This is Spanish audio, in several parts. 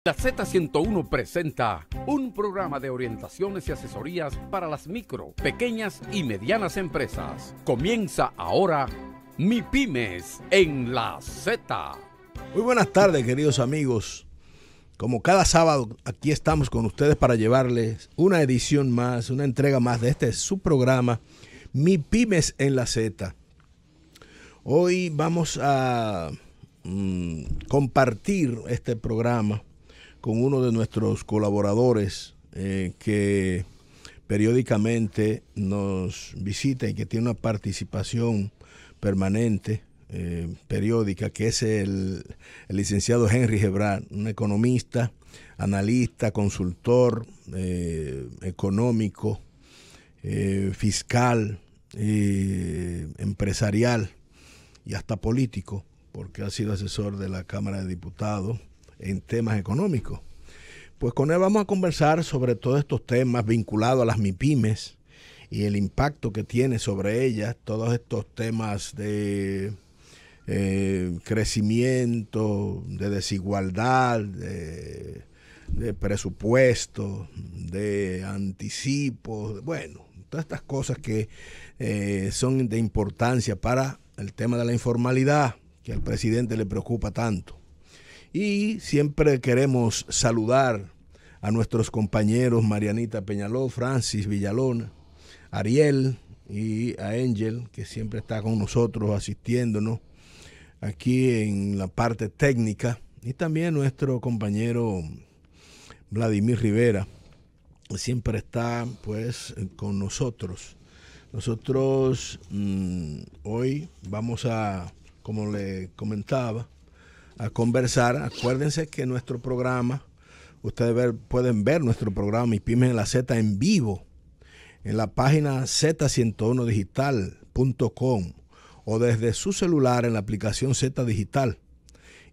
La Z101 presenta un programa de orientaciones y asesorías para las micro, pequeñas y medianas empresas. Comienza ahora Mi Pymes en la Z. Muy buenas tardes, queridos amigos. Como cada sábado, aquí estamos con ustedes para llevarles una edición más, una entrega más de este su programa, Mi Pymes en la Z. Hoy vamos a compartir este programa con uno de nuestros colaboradores que periódicamente nos visita y que tiene una participación permanente, periódica, que es el licenciado Henry Gebrar, un economista, analista, consultor económico, fiscal, empresarial y hasta político, porque ha sido asesor de la Cámara de Diputados en temas económicos. Pues con él vamos a conversar sobre todos estos temas vinculados a las MIPYMES y el impacto que tiene sobre ellas, todos estos temas de crecimiento, de desigualdad, de presupuesto, de anticipos, bueno, todas estas cosas que son de importancia para el tema de la informalidad, que al presidente le preocupa tanto. Y siempre queremos saludar a nuestros compañeros Marianita Peñaló, Francis Villalona, Ariel y a Angel, que siempre está con nosotros asistiéndonos aquí en la parte técnica, y también nuestro compañero Vladimir Rivera, que siempre está pues con nosotros. Nosotros hoy vamos a, como le comentaba, a conversar. Acuérdense que nuestro programa, ustedes pueden ver nuestro programa Mi Pymes en la Z en vivo en la página z101digital.com o desde su celular en la aplicación Z Digital.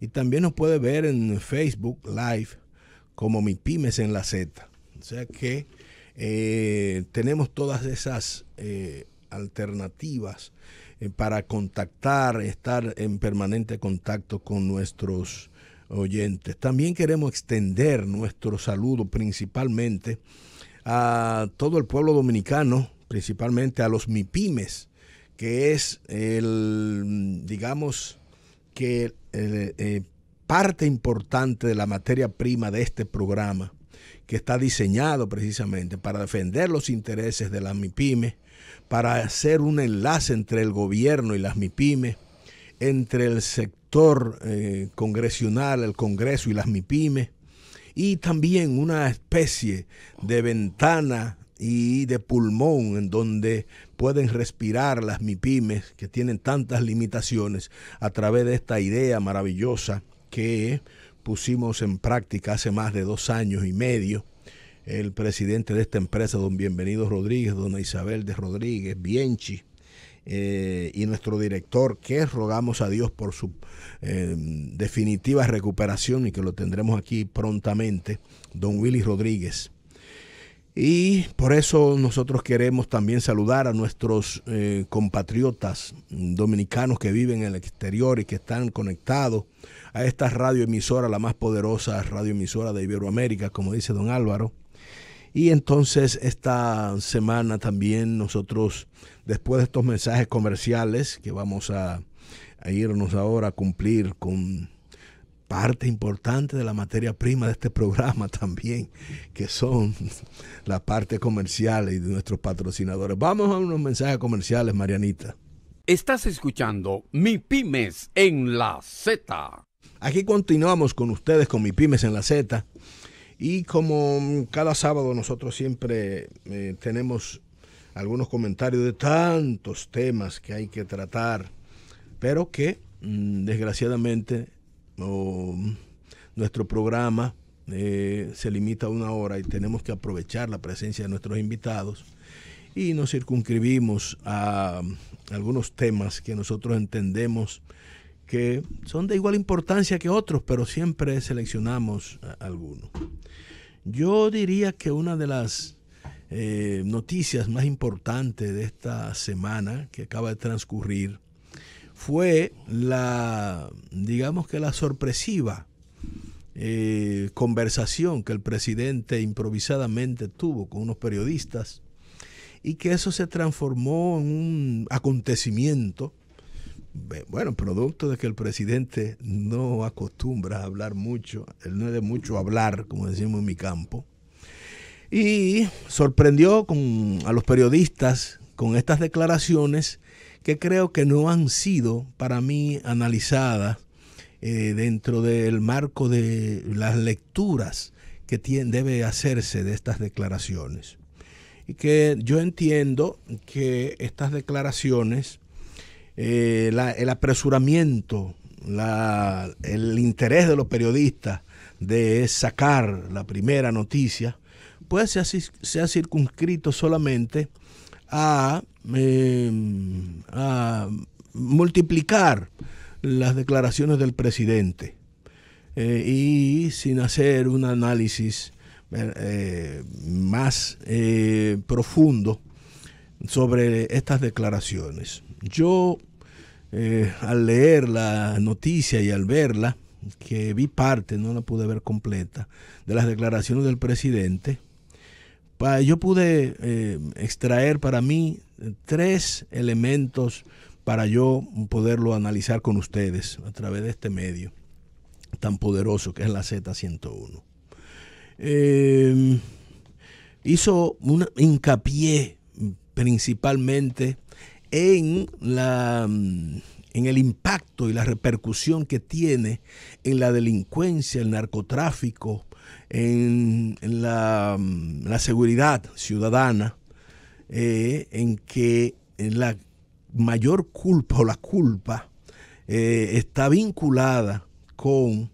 Y también nos puede ver en Facebook Live como Mi Pymes en la Z. O sea que tenemos todas esas alternativas para contactar, estar en permanente contacto con nuestros oyentes. También queremos extender nuestro saludo principalmente a todo el pueblo dominicano, principalmente a los MIPYMES, que es digamos que parte importante de la materia prima de este programa, que está diseñado precisamente para defender los intereses de las MIPYMES, para hacer un enlace entre el gobierno y las MIPYMES, entre el sector congresional, el Congreso y las MIPYMES, y también una especie de ventana y de pulmón en donde pueden respirar las MIPYMES que tienen tantas limitaciones a través de esta idea maravillosa que pusimos en práctica hace más de 2 años y medio. El presidente de esta empresa, don Bienvenido Rodríguez, dona Isabel de Rodríguez, Bienchi, y nuestro director, que rogamos a Dios por su definitiva recuperación y que lo tendremos aquí prontamente, don Willy Rodríguez. Y por eso nosotros queremos también saludar a nuestros compatriotas dominicanos que viven en el exterior y que están conectados a esta radioemisora, la más poderosa radioemisora de Iberoamérica, como dice don Álvaro. Y entonces esta semana también nosotros, después de estos mensajes comerciales, que vamos a irnos ahora a cumplir con parte importante de la materia prima de este programa también, que son la parte comercial y de nuestros patrocinadores. Vamos a unos mensajes comerciales, Marianita. Estás escuchando Mi Pymes en la Z. Aquí continuamos con ustedes con Mi Pymes en la Z. Y como cada sábado nosotros siempre tenemos algunos comentarios de tantos temas que hay que tratar, pero que desgraciadamente nuestro programa se limita a 1 hora y tenemos que aprovechar la presencia de nuestros invitados y nos circunscribimos a algunos temas que nosotros entendemos que son de igual importancia que otros, pero siempre seleccionamos algunos. Yo diría que una de las noticias más importantes de esta semana que acaba de transcurrir fue digamos que la sorpresiva conversación que el presidente improvisadamente tuvo con unos periodistas y que eso se transformó en un acontecimiento, bueno, producto de que el presidente no acostumbra a hablar mucho, él no es de mucho hablar, como decimos en mi campo, y sorprendió a los periodistas con estas declaraciones que creo que no han sido para mí analizadas dentro del marco de las lecturas que debe hacerse de estas declaraciones. Y que yo entiendo que estas declaraciones, el apresuramiento, el interés de los periodistas de sacar la primera noticia, pues se ha circunscrito solamente a multiplicar las declaraciones del presidente y sin hacer un análisis más profundo sobre estas declaraciones. Yo, al leer la noticia y al verla, que vi parte, no la pude ver completa, de las declaraciones del presidente, yo pude extraer para mí 3 elementos para yo poderlo analizar con ustedes a través de este medio tan poderoso que es la Z101. Hizo un hincapié principalmente en el impacto y la repercusión que tiene en la delincuencia, el narcotráfico, en la seguridad ciudadana, en que la mayor culpa o la culpa está vinculada con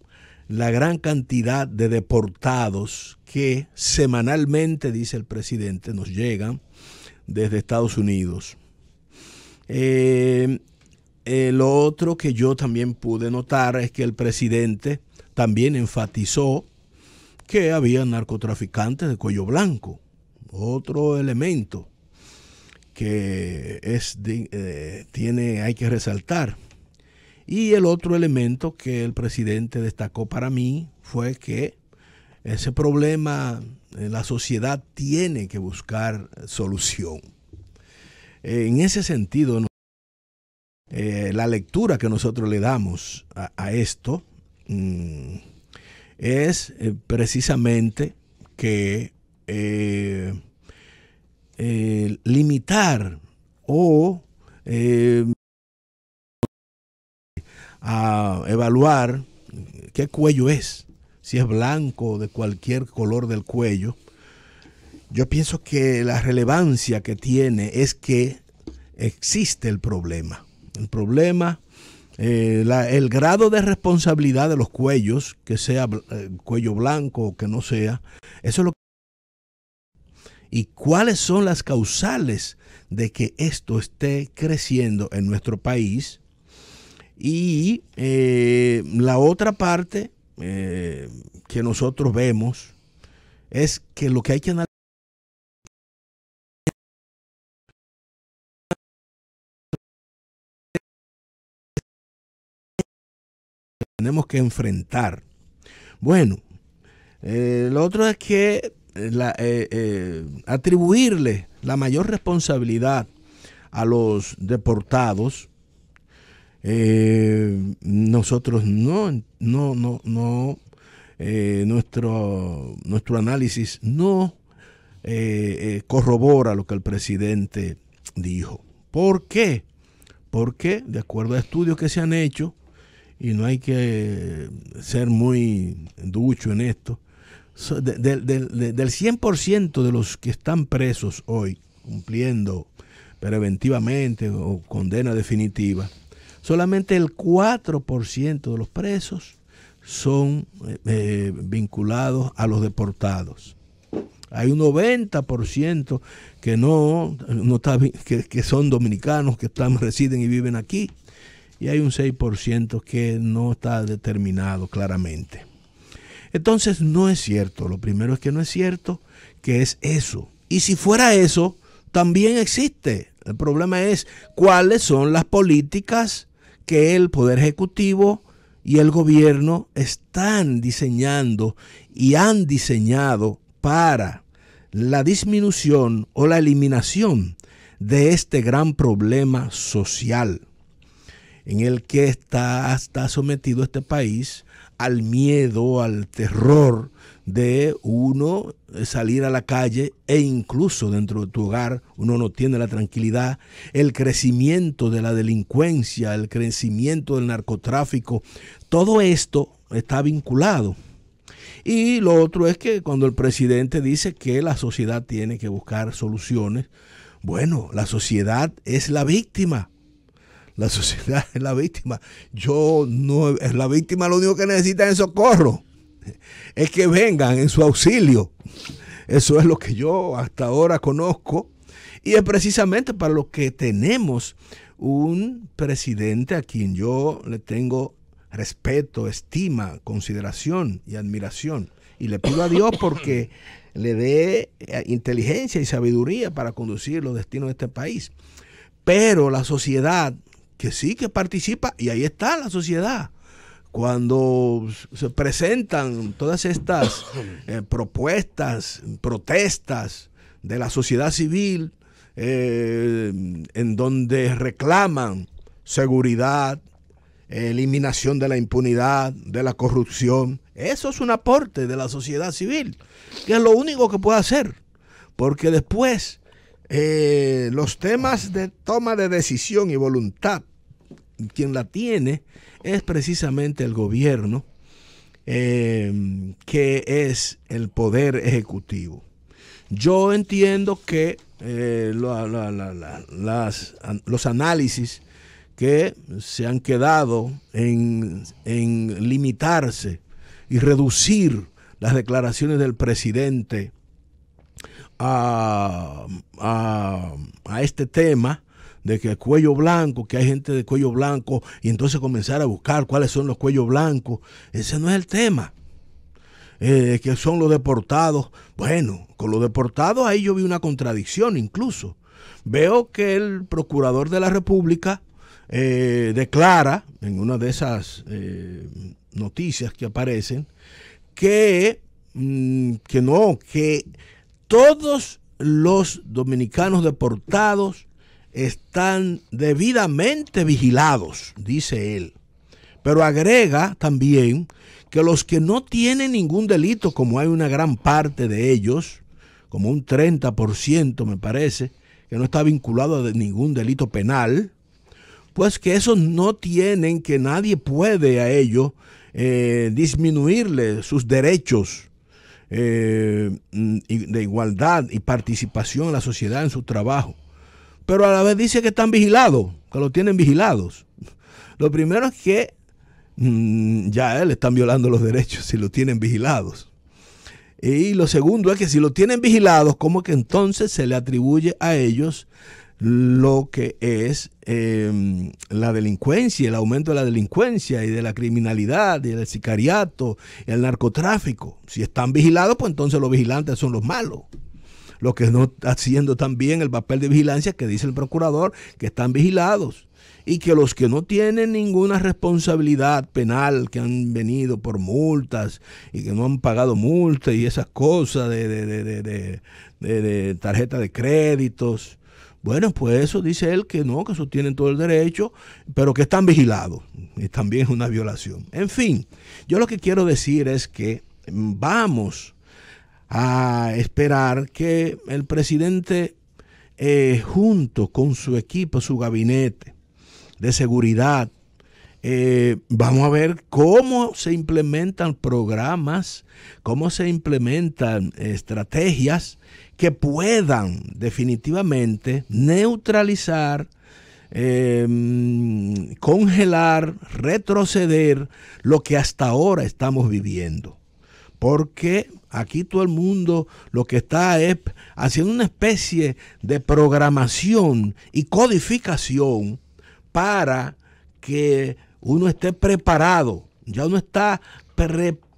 la gran cantidad de deportados que semanalmente, dice el presidente, nos llegan desde Estados Unidos. Lo otro que yo también pude notar es que el presidente también enfatizó que había narcotraficantes de cuello blanco. Otro elemento que hay que resaltar. Y el otro elemento que el presidente destacó para mí fue que ese problema la sociedad tiene que buscar solución. En ese sentido, la lectura que nosotros le damos a esto es precisamente que limitar o a evaluar qué cuello es, si es blanco o de cualquier color del cuello. Yo pienso que la relevancia que tiene es que existe el problema. El problema, el grado de responsabilidad de los cuellos, que sea cuello blanco o que no sea, eso es lo que... ¿Y cuáles son las causales de que esto esté creciendo en nuestro país? Y la otra parte que nosotros vemos es que lo que hay que analizar, tenemos que enfrentar. Bueno, lo otro es que atribuirle la mayor responsabilidad a los deportados. Nosotros nuestro análisis no corrobora lo que el presidente dijo. ¿Por qué? Porque de acuerdo a estudios que se han hecho, y no hay que ser muy ducho en esto, del 100% de los que están presos hoy, cumpliendo preventivamente o condena definitiva, solamente el 4% de los presos son vinculados a los deportados. Hay un 90% que son dominicanos, que residen y viven aquí, y hay un 6% que no está determinado claramente. Entonces no es cierto. Lo primero es que no es cierto que es eso. Y si fuera eso, también existe. El problema es cuáles son las políticas que el Poder Ejecutivo y el gobierno están diseñando y han diseñado para la disminución o la eliminación de este gran problema social en el que está sometido este país al miedo, al terror de uno salir a la calle, e incluso dentro de tu hogar uno no tiene la tranquilidad, el crecimiento de la delincuencia, el crecimiento del narcotráfico, todo esto está vinculado. Y lo otro es que cuando el presidente dice que la sociedad tiene que buscar soluciones, bueno, la sociedad es la víctima. La sociedad es la víctima. La víctima lo único que necesita es socorro. Es que vengan en su auxilio. Eso es lo que yo hasta ahora conozco. Y es precisamente para lo que tenemos un presidente a quien yo le tengo respeto, estima, consideración y admiración. Y le pido a Dios porque le dé inteligencia y sabiduría para conducir los destinos de este país. Pero la sociedad, que sí que participa, y ahí está la sociedad, cuando se presentan todas estas propuestas, protestas de la sociedad civil, en donde reclaman seguridad, eliminación de la impunidad, de la corrupción. Eso es un aporte de la sociedad civil, que es lo único que puede hacer, porque después los temas de toma de decisión y voluntad, quien la tiene es precisamente el gobierno, que es el poder ejecutivo. Yo entiendo que los análisis que se han quedado en limitarse y reducir las declaraciones del presidente a este tema de que cuello blanco, que hay gente de cuello blanco, y entonces comenzar a buscar cuáles son los cuellos blancos. Ese no es el tema. Que son los deportados. Bueno, con los deportados ahí yo vi una contradicción incluso. Veo que el procurador de la República declara en una de esas noticias que aparecen que todos los dominicanos deportados están debidamente vigilados, dice él. Pero agrega también que los que no tienen ningún delito, como hay una gran parte de ellos, como un 30% me parece, que no está vinculado a ningún delito penal, pues que esos no tienen, que nadie puede a ellos disminuirle sus derechos de igualdad y participación en la sociedad, en su trabajo. Pero a la vez dice que están vigilados, que lo tienen vigilados. Lo primero es que ya le están violando los derechos si lo tienen vigilados. Y lo segundo es que si lo tienen vigilados, ¿cómo que entonces se le atribuye a ellos lo que es la delincuencia, el aumento de la delincuencia y de la criminalidad y del sicariato y el narcotráfico? Si están vigilados, pues entonces los vigilantes son los malos. Los que no están haciendo también el papel de vigilancia que dice el procurador, que están vigilados. Y que los que no tienen ninguna responsabilidad penal, que han venido por multas y que no han pagado multas y esas cosas de tarjeta de créditos, bueno, pues eso dice él que no, que eso tienen todo el derecho, pero que están vigilados. Y también es una violación. En fin, yo lo que quiero decir es que vamos a esperar que el presidente, junto con su equipo, su gabinete de seguridad, vamos a ver cómo se implementan programas, cómo se implementan estrategias que puedan definitivamente neutralizar, congelar, retroceder lo que hasta ahora estamos viviendo. Porque aquí todo el mundo lo que está es haciendo una especie de programación y codificación para que uno esté preparado. Ya uno está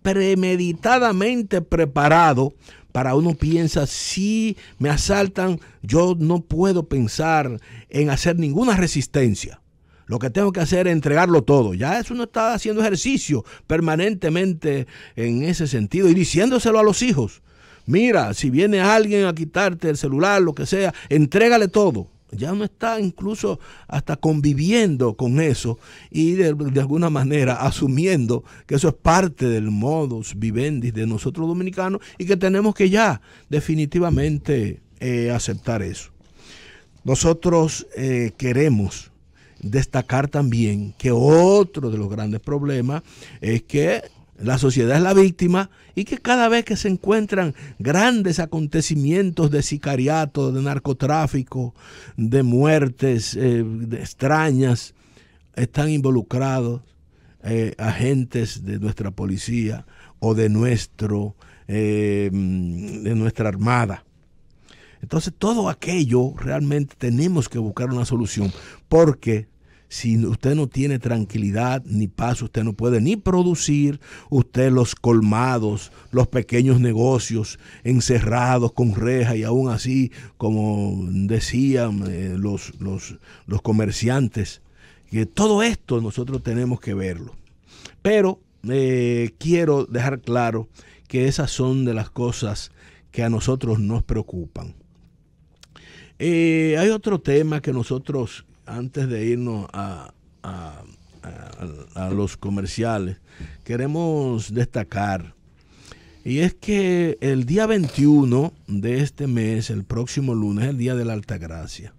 premeditadamente preparado para, uno piensa, si me asaltan, yo no puedo pensar en hacer ninguna resistencia. Lo que tengo que hacer es entregarlo todo. Ya eso no está haciendo ejercicio permanentemente en ese sentido y diciéndoselo a los hijos. Mira, si viene alguien a quitarte el celular, lo que sea, entrégale todo. Ya no está incluso hasta conviviendo con eso y de alguna manera asumiendo que eso es parte del modus vivendi de nosotros dominicanos y que tenemos que ya definitivamente aceptar eso. Nosotros queremos destacar también que otro de los grandes problemas es que la sociedad es la víctima y que cada vez que se encuentran grandes acontecimientos de sicariato, de narcotráfico, de muertes extrañas, están involucrados agentes de nuestra policía o de nuestra armada. Entonces todo aquello realmente tenemos que buscar una solución, porque si usted no tiene tranquilidad ni paz, usted no puede ni producir, usted los colmados, los pequeños negocios encerrados con reja y aún así, como decían los comerciantes, que todo esto nosotros tenemos que verlo. Pero quiero dejar claro que esas son de las cosas que a nosotros nos preocupan. Hay otro tema que nosotros, antes de irnos a los comerciales, queremos destacar. Y es que el día 21 de este mes, el próximo lunes, es el Día de la Altagracia.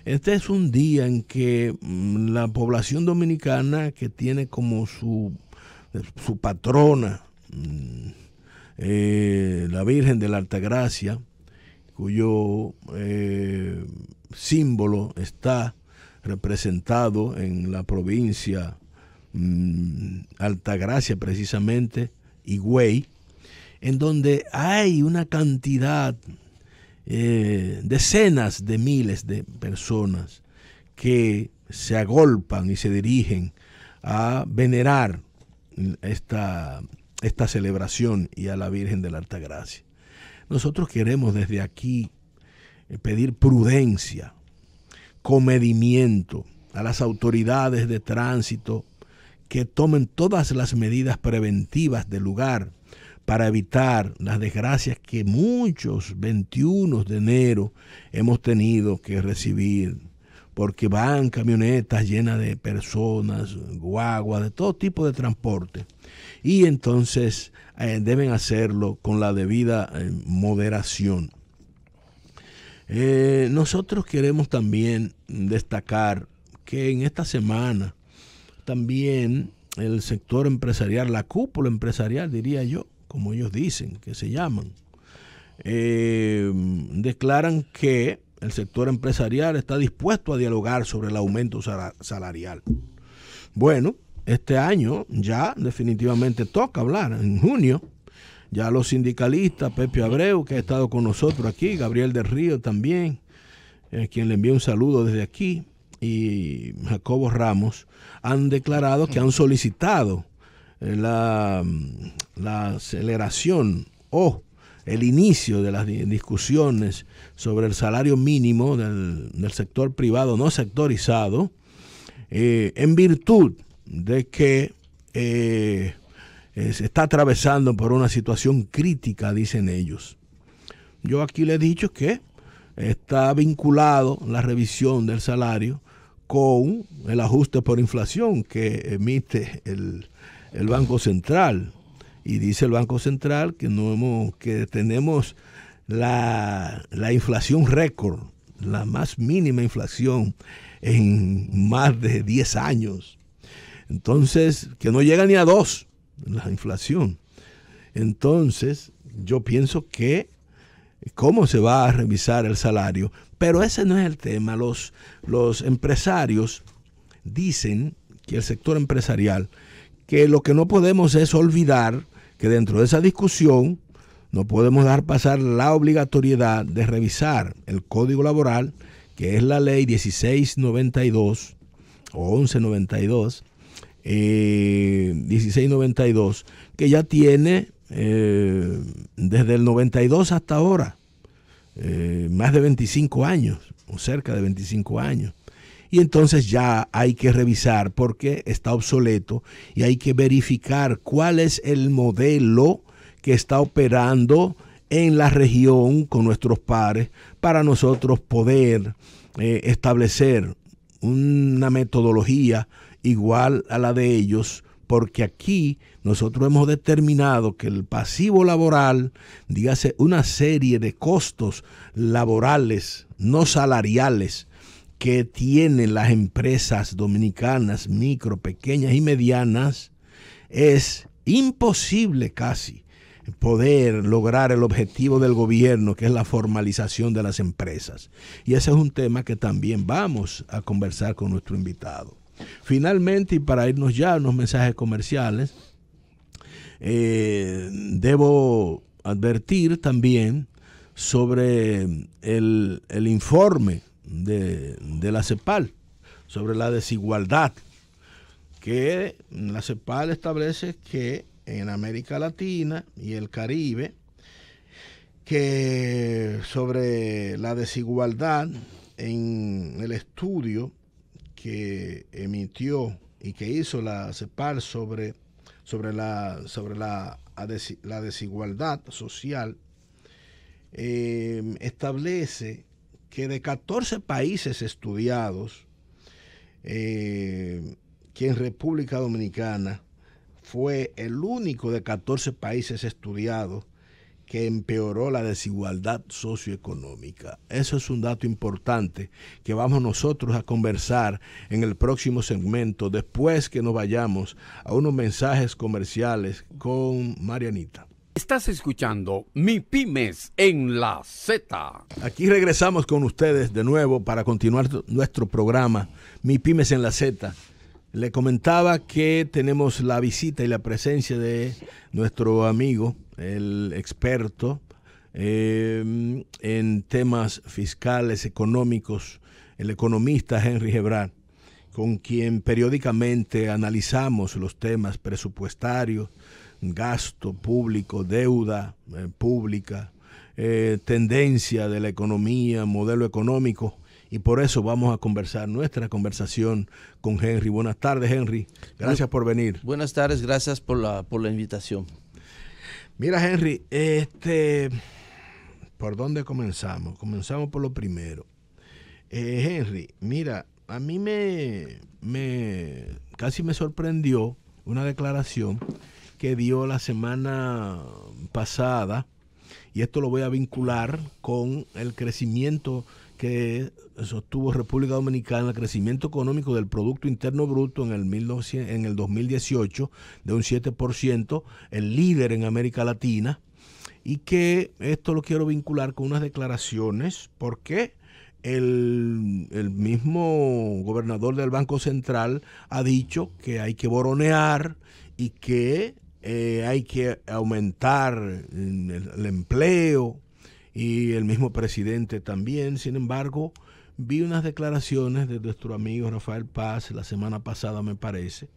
Este es un día en que la población dominicana, que tiene como su patrona, la Virgen de la Altagracia, cuyo símbolo está representado en la provincia Altagracia, precisamente, Higüey, en donde hay una cantidad, decenas de miles de personas que se agolpan y se dirigen a venerar esta celebración y a la Virgen de la Altagracia. Nosotros queremos desde aquí pedir prudencia, comedimiento a las autoridades de tránsito que tomen todas las medidas preventivas del lugar para evitar las desgracias que muchos 21 de enero hemos tenido que recibir, porque van camionetas llenas de personas, guaguas, de todo tipo de transporte. Y entonces deben hacerlo con la debida moderación. Nosotros queremos también destacar que en esta semana también el sector empresarial, la cúpula empresarial, diría yo, como ellos dicen, que se llaman, declaran que el sector empresarial está dispuesto a dialogar sobre el aumento salarial. Bueno, este año ya definitivamente toca hablar. En junio, ya los sindicalistas, Pepe Abreu, que ha estado con nosotros aquí, Gabriel del Río también, quien le envía un saludo desde aquí, y Jacobo Ramos, han declarado que han solicitado la aceleración o el inicio de las discusiones sobre el salario mínimo del sector privado no sectorizado, en virtud de que se está atravesando por una situación crítica, dicen ellos. Yo aquí le he dicho que está vinculado la revisión del salario con el ajuste por inflación que emite el Banco Central. Y dice el Banco Central que tenemos la inflación récord, la más mínima inflación en más de 10 años. Entonces, que no llega ni a 2 la inflación. Entonces, yo pienso que cómo se va a revisar el salario, pero ese no es el tema. Los empresarios dicen, que el sector empresarial, que lo que no podemos es olvidar que dentro de esa discusión no podemos dejar pasar la obligatoriedad de revisar el Código Laboral, que es la ley 1692 o 1192, 1692, que ya tiene desde el 92 hasta ahora más de 25 años, o cerca de 25 años. y entonces ya hay que revisar porque está obsoleto y hay que verificar cuál es el modelo que está operando en la región con nuestros pares para nosotros poder establecer una metodología igual a la de ellos, porque aquí nosotros hemos determinado que el pasivo laboral, dígase una serie de costos laborales no salariales que tienen las empresas dominicanas, micro, pequeñas y medianas, es imposible casi poder lograr el objetivo del gobierno, que es la formalización de las empresas. Y ese es un tema que también vamos a conversar con nuestro invitado. Finalmente, y para irnos ya a unos mensajes comerciales, debo advertir también sobre el informe de la CEPAL sobre la desigualdad, que la CEPAL establece que en América Latina y el Caribe, que sobre la desigualdad en el estudio que emitió y que hizo la CEPAL sobre la desigualdad social, establece que de 14 países estudiados, que en República Dominicana fue el único de 14 países estudiados que empeoró la desigualdad socioeconómica. Eso es un dato importante que vamos nosotros a conversar en el próximo segmento, después que nos vayamos a unos mensajes comerciales con Marianita. Estás escuchando Mi Pymes en la Z. Aquí regresamos con ustedes de nuevo para continuar nuestro programa Mi Pymes en la Z. Le comentaba que tenemos la visita y la presencia de nuestro amigo, el experto en temas fiscales, económicos, el economista Henry Gebrat, con quien periódicamente analizamos los temas presupuestarios, gasto público, deuda pública, tendencia de la economía, modelo económico. Y por eso vamos a conversar nuestra conversación con Henry. Buenas tardes, Henry. Gracias por venir. Buenas tardes, gracias por la invitación. Mira, Henry, ¿por dónde comenzamos? Comenzamos por lo primero. Henry, mira, a mí casi me sorprendió una declaración que dio la semana pasada, y esto lo voy a vincular con el crecimiento que sostuvo República Dominicana, el crecimiento económico del Producto Interno Bruto en el 2018 de un 7%, el líder en América Latina, y que esto lo quiero vincular con unas declaraciones porque el mismo gobernador del Banco Central ha dicho que hay que boronear y que hay que aumentar el empleo, y el mismo presidente también. Sin embargo, vi unas declaraciones de nuestro amigo Rafael Paz la semana pasada, me parece,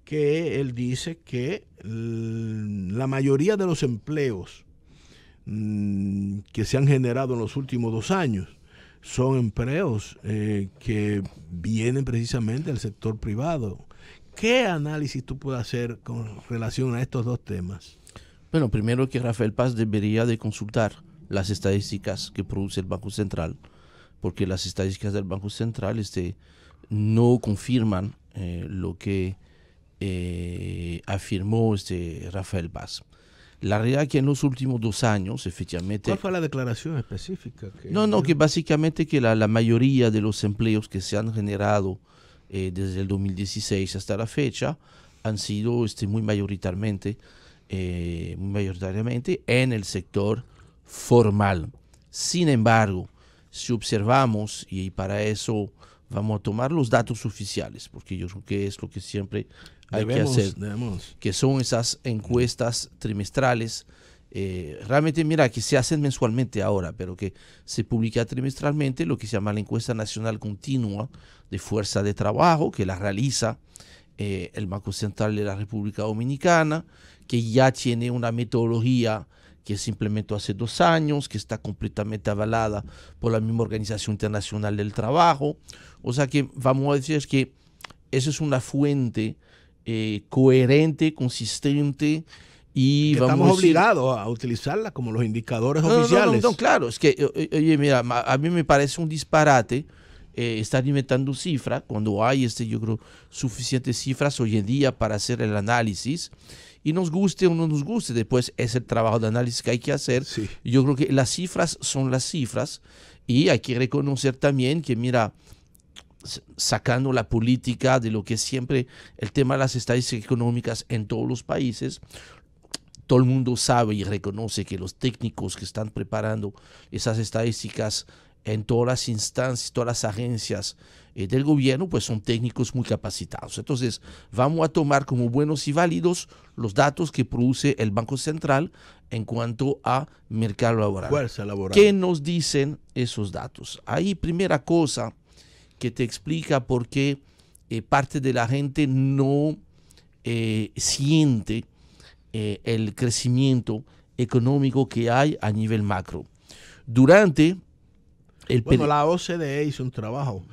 que él dice que la mayoría de los empleos que se han generado en los últimos 2 años son empleos que vienen precisamente del sector privado. ¿Qué análisis tú puedes hacer con relación a estos dos temas? Bueno, primero que Rafael Paz debería de consultar las estadísticas que produce el Banco Central, porque las estadísticas del Banco Central no confirman lo que afirmó Rafael Paz. La realidad es que en los últimos 2 años, efectivamente... ¿Cuál fue la declaración específica? Que básicamente que la mayoría de los empleos que se han generado desde el 2016 hasta la fecha han sido muy mayoritariamente en el sector formal. Sin embargo, si observamos, y para eso vamos a tomar los datos oficiales, porque yo creo que es lo que siempre hay que hacer, que son esas encuestas trimestrales, realmente mira, que se hacen mensualmente ahora, pero que se publica trimestralmente, lo que se llama la encuesta nacional continua de fuerza de trabajo, que la realiza el Banco Central de la República Dominicana, que ya tiene una metodología que se implementó hace 2 años, que está completamente avalada por la misma Organización Internacional del Trabajo. O sea que vamos a decir que esa es una fuente coherente, consistente, y que vamos estamos a decir, obligados a utilizarla como los indicadores oficiales. No, claro, es que, oye, mira, a mí me parece un disparate estar inventando cifras cuando hay, yo creo, suficientes cifras hoy en día para hacer el análisis, y nos guste o no nos guste, después es el trabajo de análisis que hay que hacer. Sí. Yo creo que las cifras son las cifras, y hay que reconocer también que, mira, sacando la política de lo que es siempre el tema de las estadísticas económicas en todos los países, todo el mundo sabe y reconoce que los técnicos que están preparando esas estadísticas en todas las instancias, todas las agencias del gobierno, pues son técnicos muy capacitados. Entonces, vamos a tomar como buenos y válidos los datos que produce el Banco Central en cuanto a mercado laboral. Fuerza laboral. ¿Qué nos dicen esos datos? Ahí, primera cosa que te explica por qué parte de la gente no siente el crecimiento económico que hay a nivel macro. Durante el la OCDE hizo un trabajo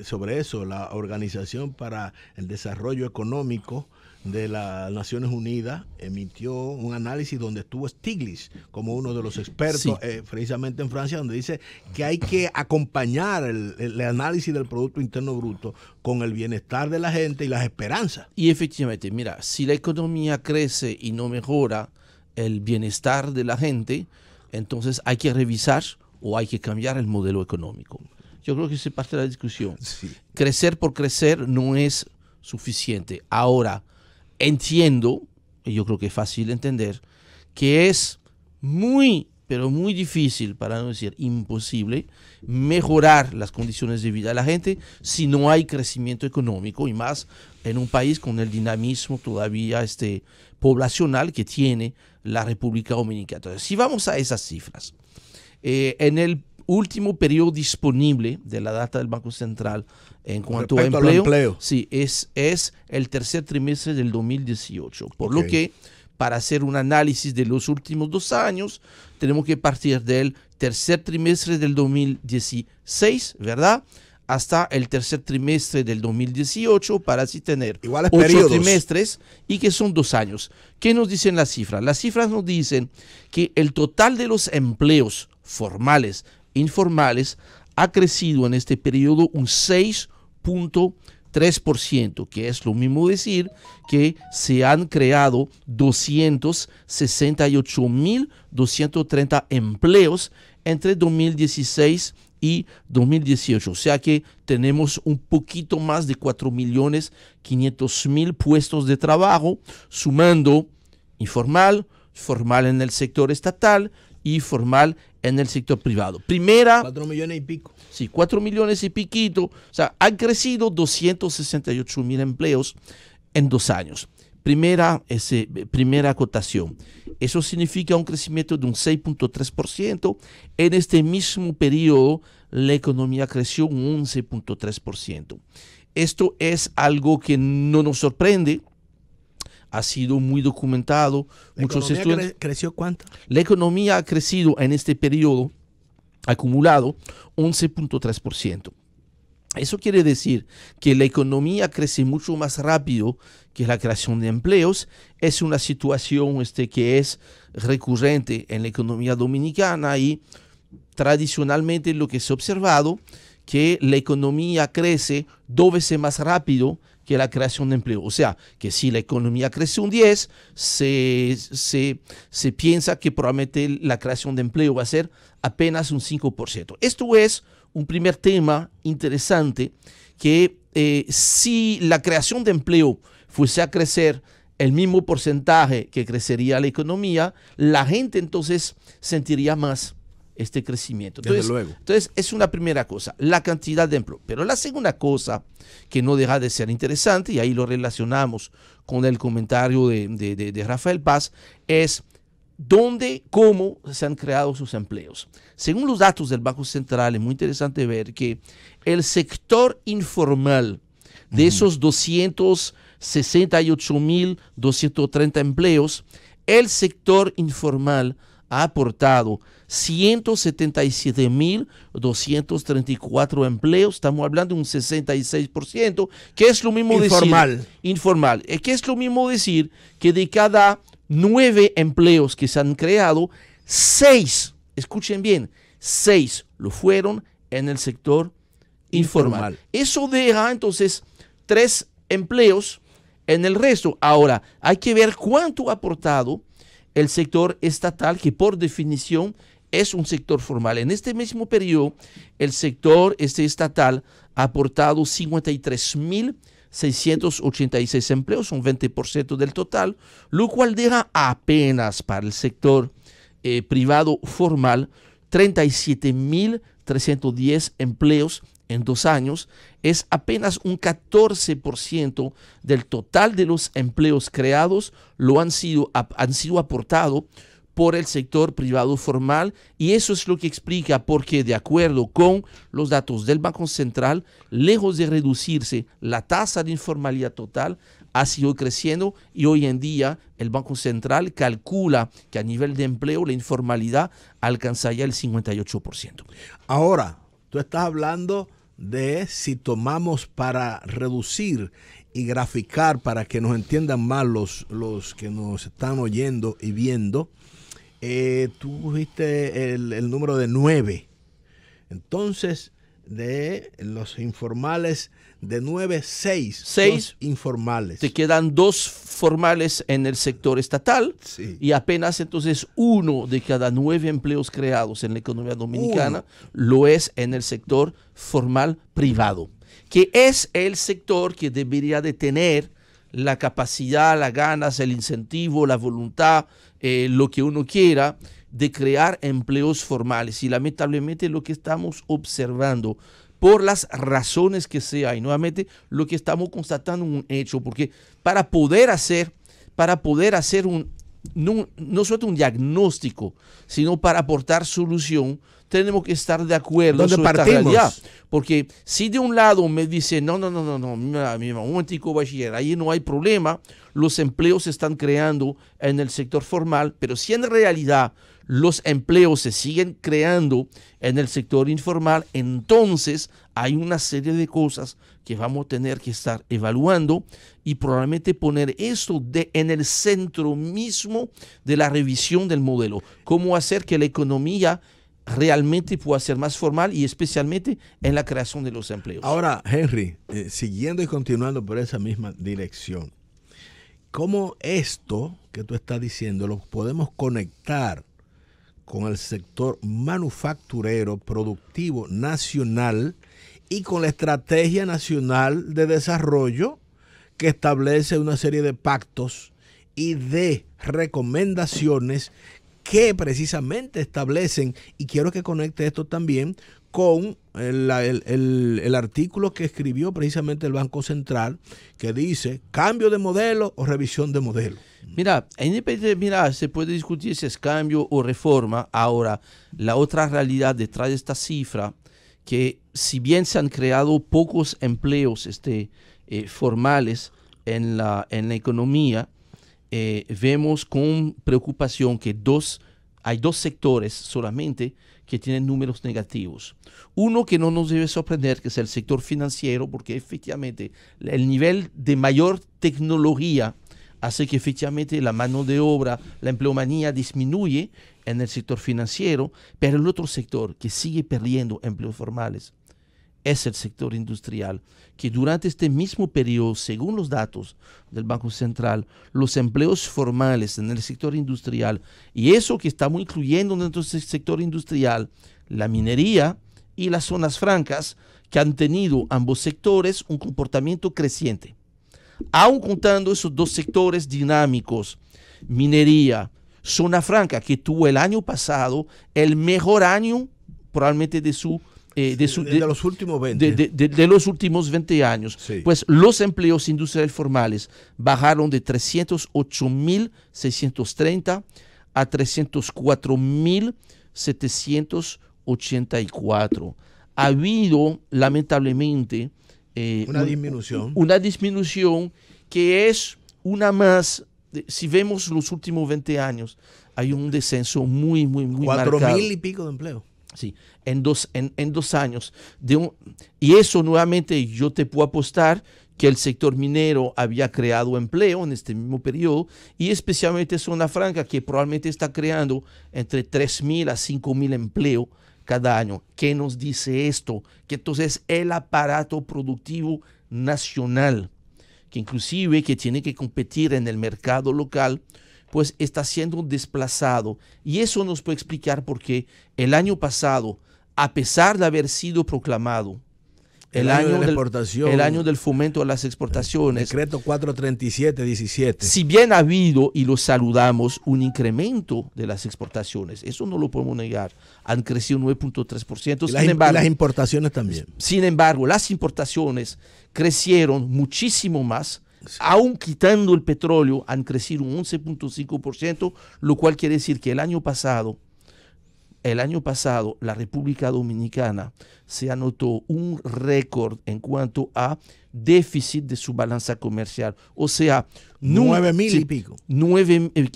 sobre eso, la Organización para el Desarrollo Económico de las Naciones Unidas emitió un análisis donde estuvo Stiglitz como uno de los expertos, sí, precisamente en Francia, donde dice que hay que acompañar el análisis del Producto Interno Bruto con el bienestar de la gente y las esperanzas. Y efectivamente, mira, si la economía crece y no mejora el bienestar de la gente, entonces hay que revisar o hay que cambiar el modelo económico. Yo creo que esa es parte de la discusión. Sí. Crecer por crecer no es suficiente. Ahora, entiendo, y yo creo que es fácil entender, que es muy, pero muy difícil, para no decir imposible, mejorar las condiciones de vida de la gente si no hay crecimiento económico, y más en un país con el dinamismo todavía poblacional que tiene la República Dominicana. Entonces, si vamos a esas cifras, en el último periodo disponible de la data del Banco Central en cuanto a empleo, sí, es el tercer trimestre del 2018, por lo que para hacer un análisis de los últimos 2 años tenemos que partir del tercer trimestre del 2016, ¿verdad?, hasta el tercer trimestre del 2018 para así tener 8 trimestres y que son 2 años. ¿Qué nos dicen las cifras? Las cifras nos dicen que el total de los empleos formales informales ha crecido en este periodo un 6.3%, que es lo mismo decir que se han creado 268.230 empleos entre 2016 y 2018. O sea que tenemos un poquito más de 4.500.000 puestos de trabajo, sumando informal, formal en el sector estatal y formal en el sector privado. 4 millones y pico. Sí, 4 millones y piquito. O sea, han crecido 268.000 empleos en 2 años. Primera acotación. Eso significa un crecimiento de un 6.3%. En este mismo periodo, la economía creció un 11.3%. Esto es algo que no nos sorprende. Ha sido muy documentado. Muchos estudios. ¿Creció cuánto? La economía ha crecido en este periodo acumulado 11.3%. Eso quiere decir que la economía crece mucho más rápido que la creación de empleos. Es una situación que es recurrente en la economía dominicana y tradicionalmente lo que se ha observado que la economía crece 2 veces más rápido que la creación de empleo. O sea, que si la economía crece un 10, se piensa que probablemente la creación de empleo va a ser apenas un 5%. Esto es un primer tema interesante, que si la creación de empleo fuese a crecer el mismo porcentaje que crecería la economía, la gente entonces sentiría más este crecimiento. Entonces, desde luego. Entonces, es una primera cosa, la cantidad de empleo. Pero la segunda cosa, que no deja de ser interesante, y ahí lo relacionamos con el comentario de Rafael Paz, es dónde, cómo se han creado sus empleos. Según los datos del Banco Central, es muy interesante ver que el sector informal de esos 268.230 empleos, el sector informal ha aportado 177.234 empleos, estamos hablando de un 66%, que es lo mismo informal, que es lo mismo decir que de cada 9 empleos que se han creado, 6, escuchen bien, 6 lo fueron en el sector informal. Eso deja entonces 3 empleos en el resto. Ahora, hay que ver cuánto ha aportado el sector estatal, que por definición es un sector formal. En este mismo periodo, el sector estatal ha aportado 53.686 empleos, un 20% del total, lo cual deja apenas para el sector privado formal 37.310 empleos en 2 años. Es apenas un 14% del total de los empleos creados han sido aportados por el sector privado formal, y eso es lo que explica por qué, de acuerdo con los datos del Banco Central, lejos de reducirse, la tasa de informalidad total ha sido creciendo, y hoy en día el Banco Central calcula que a nivel de empleo la informalidad alcanzaría el 58%. Ahora, tú estás hablando de si tomamos para reducir y graficar para que nos entiendan más los que nos están oyendo y viendo. Tú viste el número de 9. Entonces, de los informales, de 9, 6 informales. Te quedan 2 formales en el sector estatal, sí, y apenas entonces 1 de cada 9 empleos creados en la economía dominicana lo es en el sector formal privado, que es el sector que debería de tener la capacidad, las ganas, el incentivo, la voluntad, lo que uno quiera, de crear empleos formales. Y lamentablemente lo que estamos observando, por las razones que sea, y nuevamente lo que estamos constatando un hecho, porque para poder hacer no solo un diagnóstico, sino para aportar solución, tenemos que estar de acuerdo sobre esta realidad. Porque si de un lado me dicen, no, mira, un momentico, bachiller, ahí no hay problema, los empleos se están creando en el sector formal, pero si en realidad los empleos se siguen creando en el sector informal, entonces hay una serie de cosas que vamos a tener que estar evaluando y probablemente poner esto en el centro mismo de la revisión del modelo. Cómo hacer que la economía realmente pueda ser más formal, y especialmente en la creación de los empleos. Ahora, Henry, siguiendo y continuando por esa misma dirección, ¿cómo esto que tú estás diciendo lo podemos conectar con el sector manufacturero productivo nacional y con la Estrategia Nacional de Desarrollo, que establece una serie de pactos y de recomendaciones que precisamente establecen, y quiero que conecte esto también con el artículo que escribió precisamente el Banco Central, que dice cambio de modelo o revisión de modelo? Mira, se puede discutir si es cambio o reforma. Ahora, la otra realidad detrás de esta cifra, que si bien se han creado pocos empleos formales en la economía, vemos con preocupación que hay 2 sectores solamente que tienen números negativos. Uno que no nos debe sorprender, que es el sector financiero, porque efectivamente el nivel de mayor tecnología hace que efectivamente la mano de obra, la empleomanía disminuye en el sector financiero, pero el otro sector que sigue perdiendo empleos formales es el sector industrial, que durante este mismo periodo, según los datos del Banco Central, los empleos formales en el sector industrial, y eso que estamos incluyendo dentro del sector industrial, la minería y las zonas francas, que han tenido ambos sectores un comportamiento creciente. Aún contando esos 2 sectores dinámicos, minería, zona franca, que tuvo el año pasado el mejor año probablemente de los últimos 20. De los últimos 20 años. Sí. Pues los empleos industriales formales bajaron de 308.630 a 304.784. Ha habido, lamentablemente, una disminución que es una más si vemos los últimos 20 años, hay un descenso muy marcado. 4.000 y pico de empleo. Sí, en dos años. Y eso nuevamente yo te puedo apostar que el sector minero había creado empleo en este mismo periodo, y especialmente Zona Franca, que probablemente está creando entre 3.000 a 5.000 empleos cada año. ¿Qué nos dice esto? Que entonces el aparato productivo nacional, que inclusive que tiene que competir en el mercado local, pues está siendo desplazado. Y eso nos puede explicar por qué el año pasado, a pesar de haber sido proclamado el año del fomento a las exportaciones, decreto 437-17, si bien ha habido, y lo saludamos, un incremento de las exportaciones, eso no lo podemos negar, han crecido 9.3%. Y las importaciones también. Sin embargo, las importaciones crecieron muchísimo más. Sí. Aún quitando el petróleo, han crecido un 11.5%, lo cual quiere decir que el año pasado, la República Dominicana se anotó un récord en cuanto a déficit de su balanza comercial. O sea, 9.000 y pico.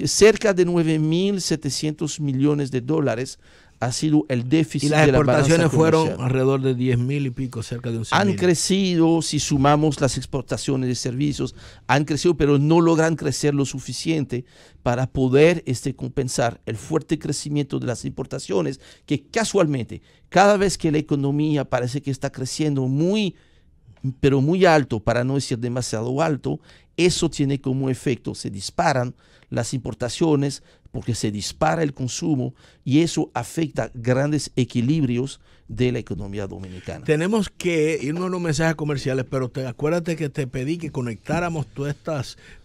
Cerca de 9.700 millones de dólares ha sido el déficit de la balanza comercial. Y las exportaciones fueron alrededor de 10.000 y pico, cerca de 11.000. Han crecido, si sumamos las exportaciones de servicios, han crecido, pero no logran crecer lo suficiente para poder compensar el fuerte crecimiento de las importaciones, que casualmente, cada vez que la economía parece que está creciendo pero muy alto, para no decir demasiado alto, eso tiene como efecto, se disparan las importaciones porque se dispara el consumo, y eso afecta grandes equilibrios de la economía dominicana. Tenemos que irnos a los mensajes comerciales, pero acuérdate que te pedí que conectáramos todos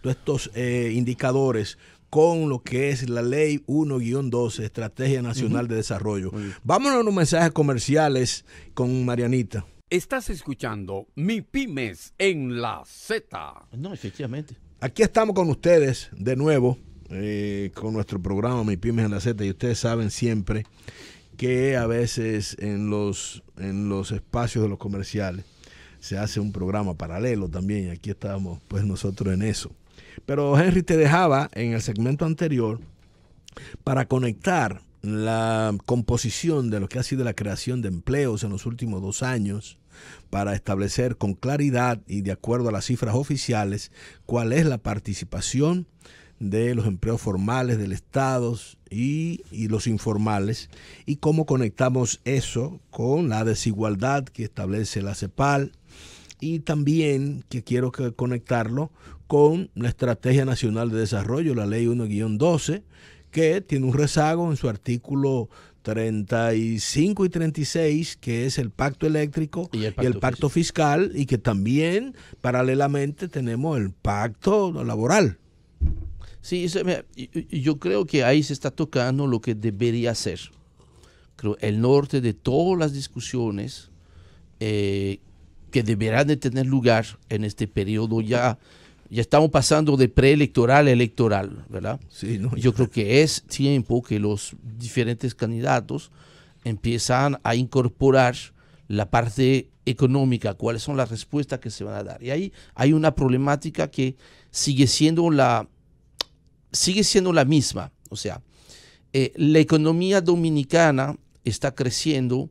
estos indicadores con lo que es la Ley 1-12, Estrategia Nacional de Desarrollo. Vámonos a los mensajes comerciales con Marianita. Estás escuchando Mi Pymes en la Z. No, efectivamente. Aquí estamos con ustedes de nuevo, con nuestro programa Mi Pymes en la Z, y ustedes saben siempre que a veces en los espacios de los comerciales se hace un programa paralelo también, y aquí estamos pues nosotros en eso. Pero Henry te dejaba en el segmento anterior para conectar la composición de lo que ha sido la creación de empleos en los últimos 2 años, para establecer con claridad y de acuerdo a las cifras oficiales cuál es la participación de los empleos formales del Estado y los informales, y cómo conectamos eso con la desigualdad que establece la CEPAL, y también que quiero conectarlo con la Estrategia Nacional de Desarrollo, la Ley 1-12, que tiene un rezago en su artículo 35 y 36, que es el pacto eléctrico y el pacto fiscal, y que también paralelamente tenemos el pacto laboral. Sí, yo creo que ahí se está tocando lo que debería ser. Creo el norte de todas las discusiones que deberán de tener lugar en este periodo. Ya estamos pasando de preelectoral a electoral, ¿verdad? Sí, no, yo creo que es tiempo que los diferentes candidatos empiezan a incorporar la parte económica, cuáles son las respuestas que se van a dar. Y ahí hay una problemática que sigue siendo la misma. O sea, la economía dominicana está creciendo,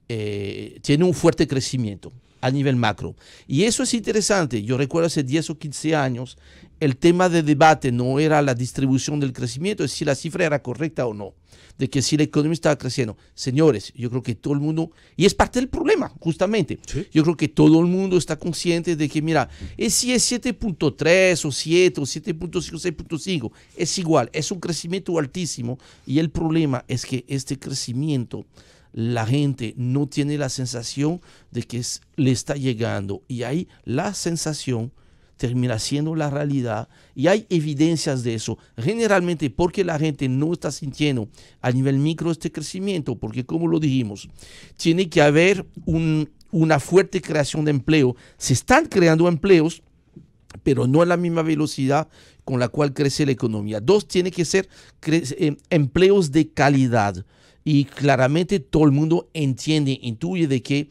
tiene un fuerte crecimiento a nivel macro. Y eso es interesante. Yo recuerdo hace 10 o 15 años, el tema de debate no era la distribución del crecimiento, es si la cifra era correcta o no, de que si la economía estaba creciendo. Señores, yo creo que todo el mundo, y es parte del problema, justamente, ¿sí? Yo creo que todo el mundo está consciente de que, mira, si es 7.3 o 7 o 7.5 o 6.5, es igual, es un crecimiento altísimo, y el problema es que este crecimiento, la gente no tiene la sensación de que le está llegando, y ahí la sensación termina siendo la realidad, y hay evidencias de eso, generalmente porque la gente no está sintiendo a nivel micro este crecimiento, porque como lo dijimos, tiene que haber una fuerte creación de empleo. Se están creando empleos, pero no a la misma velocidad con la cual crece la economía. 2, tiene que ser empleos de calidad. Y claramente todo el mundo intuye de que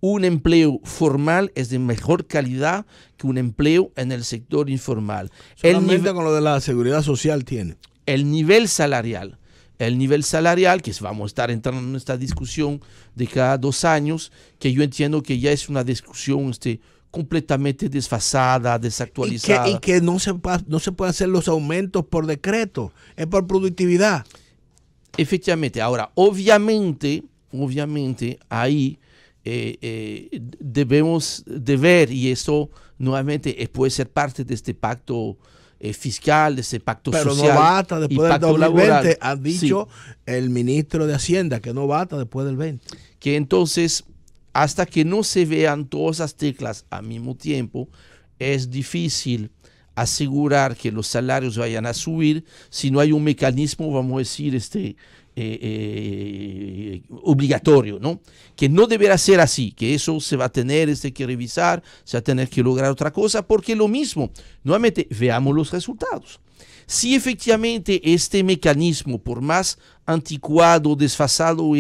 un empleo formal es de mejor calidad que un empleo en el sector informal. Solamente con lo de la seguridad social tiene. El nivel salarial, que vamos a estar entrando en esta discusión de cada 2 años, que yo entiendo que ya es una discusión completamente desfasada, desactualizada. Y que no se puede hacer los aumentos por decreto, es por productividad. Efectivamente. Ahora, obviamente, ahí debemos de ver, y eso nuevamente puede ser parte de este pacto fiscal, de ese pacto social. Pero no basta después del 2020, laboral. ha dicho el ministro de Hacienda que no basta después del 20. Que entonces, hasta que no se vean todas las teclas al mismo tiempo, es difícil asegurar que los salarios vayan a subir si no hay un mecanismo, vamos a decir, obligatorio, ¿no? Que no deberá ser así, que eso se va a tener que revisar, se va a tener que lograr otra cosa, porque lo mismo, nuevamente, veamos los resultados. Si efectivamente este mecanismo, por más anticuado, desfasado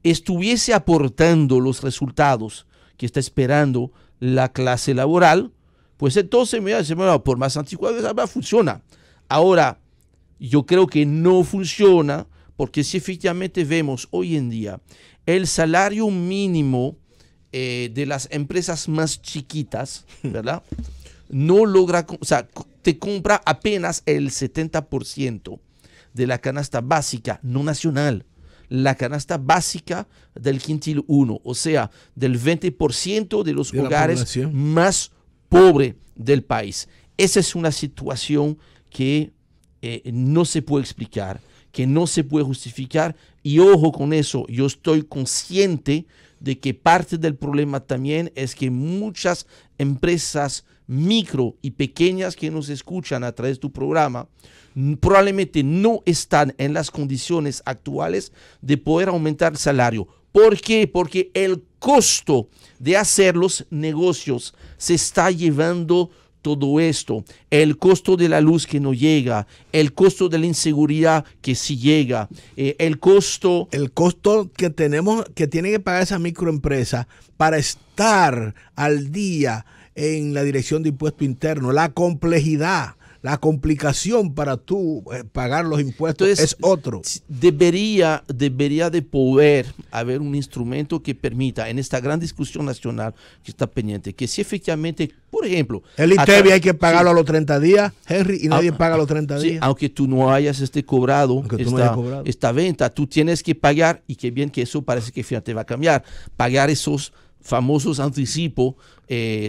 estuviese aportando los resultados que está esperando la clase laboral, pues entonces, por más anticuado, funciona. Ahora, yo creo que no funciona, porque si efectivamente vemos hoy en día el salario mínimo de las empresas más chiquitas, ¿verdad? No logra, o sea, te compra apenas el 70% de la canasta básica, no nacional, la canasta básica del quintil 1, o sea, del 20% de los hogares más pobres del país. Esa es una situación que no se puede explicar, que no se puede justificar, y ojo con eso, yo estoy consciente de que parte del problema también es que muchas empresas micro y pequeñas que nos escuchan a través de tu programa probablemente no están en las condiciones actuales de poder aumentar el salario. ¿Por qué? Porque el costo de hacer los negocios se está llevando todo esto, el costo de la luz que no llega, el costo de la inseguridad que sí llega, el costo que tiene que pagar esa microempresa para estar al día en la Dirección de Impuesto Interno, la complejidad, la complicación para tú pagar los impuestos. Entonces, es otro. Debería de poder haber un instrumento que permita, en esta gran discusión nacional que está pendiente, que si efectivamente, por ejemplo, el ITEVI hay que pagarlo a los 30 días, Henry, y nadie paga a los 30 días. Aunque tú no hayas cobrado esta venta, tú tienes que pagar, y qué bien que eso parece que te va a cambiar, pagar esos famosos anticipos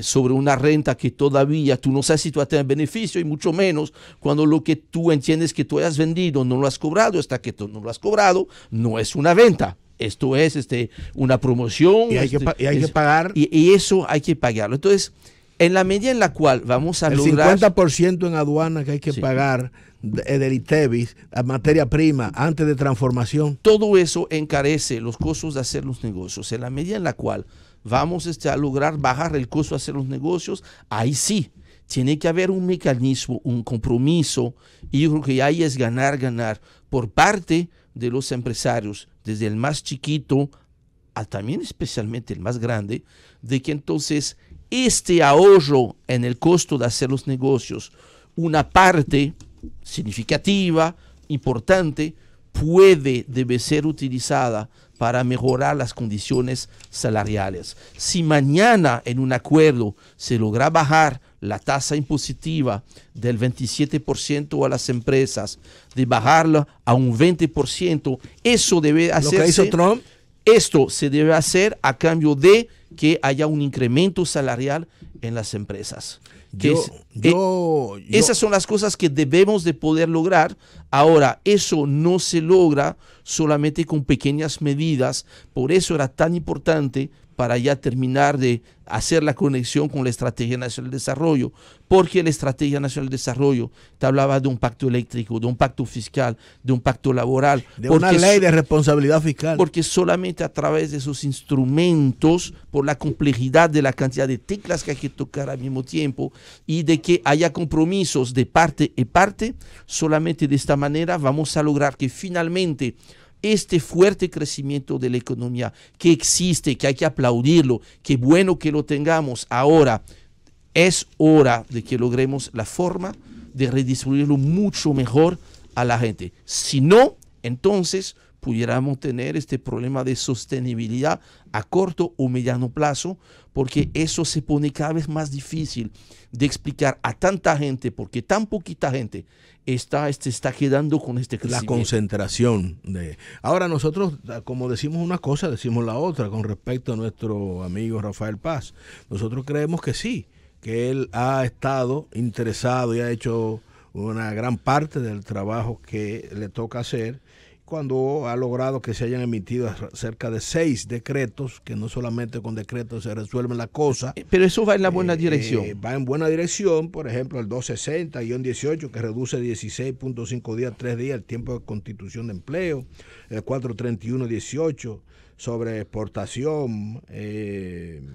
sobre una renta que todavía tú no sabes si tú vas a tener beneficio, y mucho menos cuando lo que tú entiendes que tú hayas vendido no lo has cobrado. Hasta que tú no lo has cobrado, no es una venta. Esto es una promoción. Y hay que pagar. Y eso hay que pagarlo. Entonces, en la medida en la cual vamos a lograr... El 50% en aduana que hay que pagar del ITEVI, la materia prima, antes de transformación. Todo eso encarece los costos de hacer los negocios. En la medida en la cual vamos a lograr bajar el costo de hacer los negocios, ahí sí, tiene que haber un mecanismo, un compromiso, y yo creo que ahí es ganar por parte de los empresarios, desde el más chiquito a también especialmente el más grande, de que entonces este ahorro en el costo de hacer los negocios, una parte significativa, importante, debe ser utilizada para mejorar las condiciones salariales. Si mañana en un acuerdo se logra bajar la tasa impositiva del 27% a las empresas, de bajarla a un 20%, eso debe hacerse. Lo que hizo Trump. Esto se debe hacer a cambio de que haya un incremento salarial en las empresas. Esas son las cosas que debemos de poder lograr. Ahora, eso no se logra solamente con pequeñas medidas. Por eso era tan importante, para ya terminar de hacer la conexión con la Estrategia Nacional de Desarrollo, porque la Estrategia Nacional de Desarrollo te hablaba de un pacto eléctrico, de un pacto fiscal, de un pacto laboral. De una ley de responsabilidad fiscal. Porque solamente a través de esos instrumentos, por la complejidad de la cantidad de teclas que hay que tocar al mismo tiempo, y de que haya compromisos de parte y parte, solamente de esta manera vamos a lograr que finalmente este fuerte crecimiento de la economía que existe, que hay que aplaudirlo, qué bueno que lo tengamos ahora, es hora de que logremos la forma de redistribuirlo mucho mejor a la gente. Si no, entonces pudiéramos tener este problema de sostenibilidad a corto o mediano plazo, porque eso se pone cada vez más difícil de explicar a tanta gente, porque tan poquita gente está quedando con este crecimiento. La concentración. Ahora nosotros, como decimos una cosa, decimos la otra con respecto a nuestro amigo Rafael Paz. Nosotros creemos que sí, que él ha estado interesado y ha hecho una gran parte del trabajo que le toca hacer, cuando ha logrado que se hayan emitido cerca de 6 decretos, que no solamente con decretos se resuelven las cosas. Pero eso va en la buena dirección. Va en buena dirección, por ejemplo, el 260-18, que reduce 16.5 días, 3 días, el tiempo de constitución de empleo, el 431-18, sobre exportación.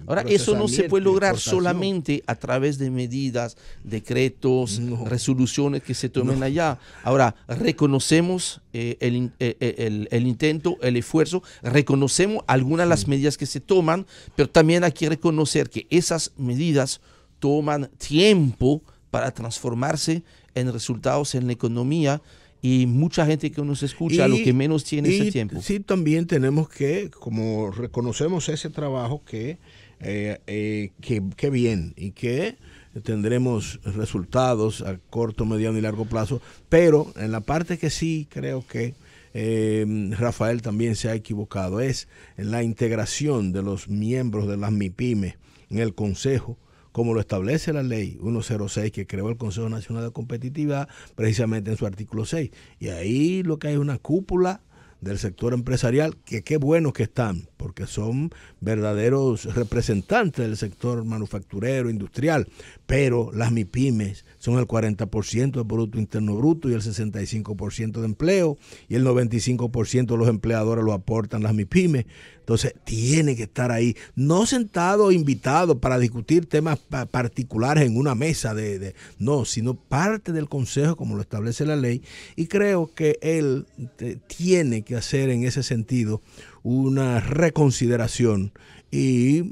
Ahora, eso no se puede lograr solamente a través de medidas, decretos, resoluciones que se tomen allá. Ahora, reconocemos el intento, el esfuerzo, reconocemos algunas de las medidas que se toman, pero también hay que reconocer que esas medidas toman tiempo para transformarse en resultados en la economía. Y mucha gente que nos escucha, lo que menos tiene ese tiempo. Sí, también tenemos que, como reconocemos ese trabajo, que bien y que tendremos resultados a corto, mediano y largo plazo, pero en la parte que sí creo que Rafael también se ha equivocado es en la integración de los miembros de las MIPYME en el Consejo, como lo establece la ley 106 que creó el Consejo Nacional de Competitividad, precisamente en su artículo 6. Y ahí lo que hay es una cúpula del sector empresarial, que qué bueno que están, porque son verdaderos representantes del sector manufacturero, industrial, pero las MIPYMES son el 40% del Producto Interno Bruto y el 65% de empleo, y el 95% de los empleadores lo aportan las MIPYMES. Entonces, tiene que estar ahí, no sentado invitado para discutir temas particulares en una mesa no, sino parte del consejo como lo establece la ley, y creo que él tiene que hacer en ese sentido una reconsideración y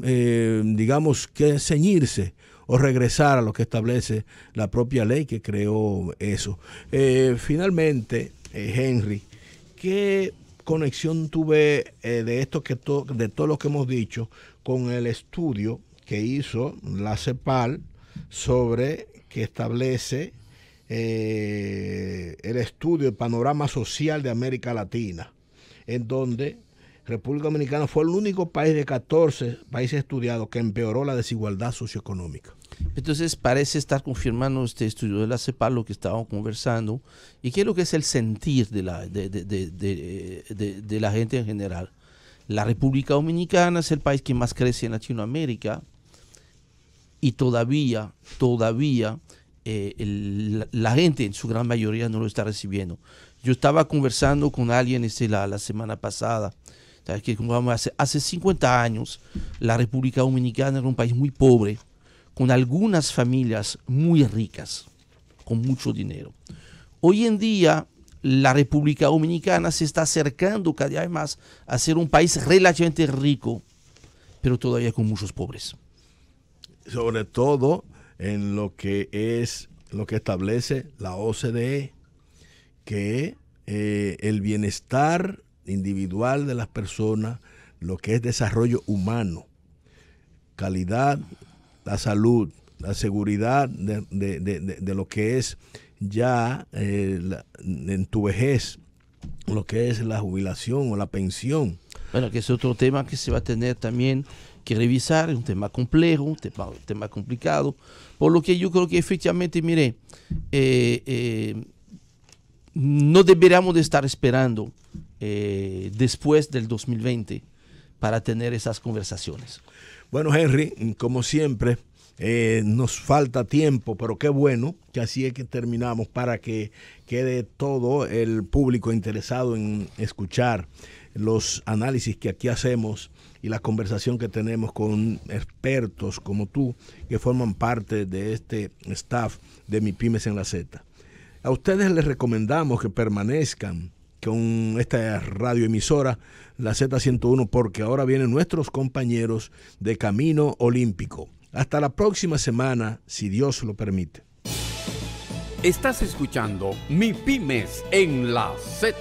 digamos que ceñirse o regresar a lo que establece la propia ley que creó eso. Finalmente, Henry, ¿qué conexión tuve de esto de todo lo que hemos dicho con el estudio que hizo la CEPAL que establece el estudio, el panorama social de América Latina, en donde República Dominicana fue el único país de 14 países estudiados que empeoró la desigualdad socioeconómica? Entonces parece estar confirmando este estudio de la CEPAL lo que estábamos conversando, y qué es lo que es el sentir de la gente en general. La República Dominicana es el país que más crece en Latinoamérica, y todavía la gente en su gran mayoría no lo está recibiendo. Yo estaba conversando con alguien la semana pasada, que hace 50 años la República Dominicana era un país muy pobre, con algunas familias muy ricas, con mucho dinero. Hoy en día la República Dominicana se está acercando cada vez más a ser un país relativamente rico, pero todavía con muchos pobres. Sobre todo en lo que establece la OCDE, que el bienestar individual de las personas, lo que es desarrollo humano, calidad, la salud, la seguridad de lo que es ya en tu vejez, lo que es la jubilación o la pensión. Bueno, que es otro tema que se va a tener también que revisar, es un tema complejo, un tema complicado, por lo que yo creo que efectivamente, mire, no deberíamos de estar esperando después del 2020 para tener esas conversaciones. Bueno, Henry, como siempre, nos falta tiempo, pero qué bueno que así es que terminamos, para que quede todo el público interesado en escuchar los análisis que aquí hacemos y la conversación que tenemos con expertos como tú, que forman parte de este staff de MIPYMES en la Z. A ustedes les recomendamos que permanezcan con esta radioemisora, la Z101, porque ahora vienen nuestros compañeros de Camino Olímpico. Hasta la próxima semana, si Dios lo permite. Estás escuchando Mi Pymes en la Z.